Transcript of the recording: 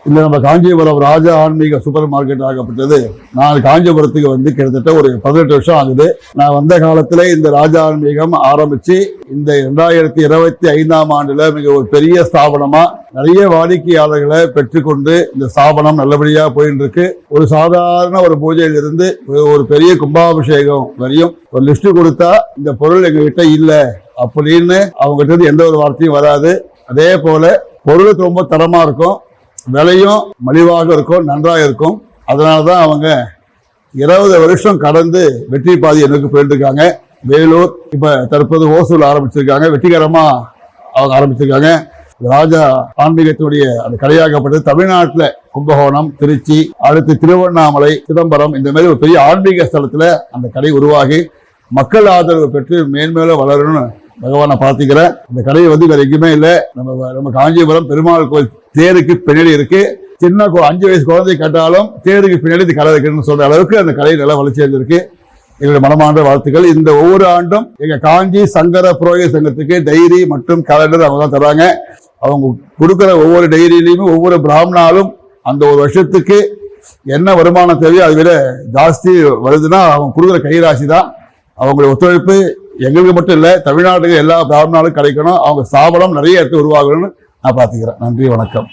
இந்த நம்ம காஞ்சிபுரம் ராஜா ஆன்மீக சூப்பர் மார்க்கெட் ஆகப்பட்டது. நான் காஞ்சிபுரத்துக்கு வந்து கிட்டத்தட்ட ஒரு 18 வருஷம் ஆகுது. நான் வந்த காலத்துல இந்த ராஜா ஆன்மீகம் ஆரம்பிச்சு இந்த 2025ஆம் ஆண்டுல மிக ஒரு பெரிய ஸ்தாபனமா நிறைய வாடிக்கையாளர்களை பெற்றுக்கொண்டு இந்த ஸ்தாபனம் நல்லபடியா போயிட்டு இருக்கு. ஒரு சாதாரண ஒரு பூஜையிலிருந்து ஒரு பெரிய கும்பாபிஷேகம் வரையும் ஒரு லிஸ்ட் கொடுத்தா இந்த பொருள் எங்க கிட்ட இல்ல அப்படின்னு அவங்க கிட்ட எந்த ஒரு வார்த்தையும் வராது. அதே போல பொருளுக்கு ரொம்ப தரமா இருக்கும், விலையும் மலிவாக இருக்கும், நன்றாக இருக்கும். அதனாலதான் அவங்க 20 வருஷம் கடந்து வெற்றி பாதி எனக்கு போயிட்டு இருக்காங்க. வேலூர் இப்ப தற்போது ஓசூல் ஆரம்பிச்சிருக்காங்க, வெற்றிகரமா அவங்க ஆரம்பிச்சிருக்காங்க. ராஜா ஆன்மீகத்தினுடைய அந்த கடையாகப்பட்டது தமிழ்நாட்டுல கும்பகோணம், திருச்சி, அடுத்து திருவண்ணாமலை, சிதம்பரம் இந்த மாதிரி ஒரு பெரிய ஆன்மீக ஸ்தலத்துல அந்த கடை உருவாகி மக்கள் ஆதரவு பெற்று மேன்மேலும் வளரணும்னு பகவானை பார்த்துக்கிறேன். இந்த கடையை வந்து வேற எங்கேயுமே இல்லை. நம்ம காஞ்சிபுரம் பெருமாள் கோயில் தேருக்கு பின்னாடி இருக்கு. சின்ன 5 வயசு குழந்தை கேட்டாலும் தேருக்கு பின்னாடி இந்த கடை இருக்குன்னு சொல்ற அளவுக்கு அந்த கடை நல்லா வளர்ச்சி அடைஞ்சிருக்கு. எங்களுடைய மனமார்ந்த வாழ்த்துக்கள். இந்த ஒவ்வொரு ஆண்டும் எங்க காஞ்சி சங்கர புரோகித சங்கத்துக்கு டைரி மற்றும் கேலண்டர் அவங்க தான் தராங்க. அவங்க கொடுக்குற ஒவ்வொரு டைரியிலையுமே ஒவ்வொரு பிராமணாலும் அந்த ஒரு வருஷத்துக்கு என்ன வருமானம் தேவையோ அதை விட ஜாஸ்தி வருதுன்னா அவங்க கொடுக்குற கைராசி தான். அவங்களுடைய ஒத்துழைப்பு எங்களுக்கு மட்டும் இல்லை, தமிழ்நாட்டுக்கு எல்லா பிராமணாலும் கிடைக்கணும். அவங்க ஸ்தாபனம் நிறைய இடத்துல உருவாகணும்னு நான் பார்த்துக்கிறேன். நன்றி, வணக்கம்.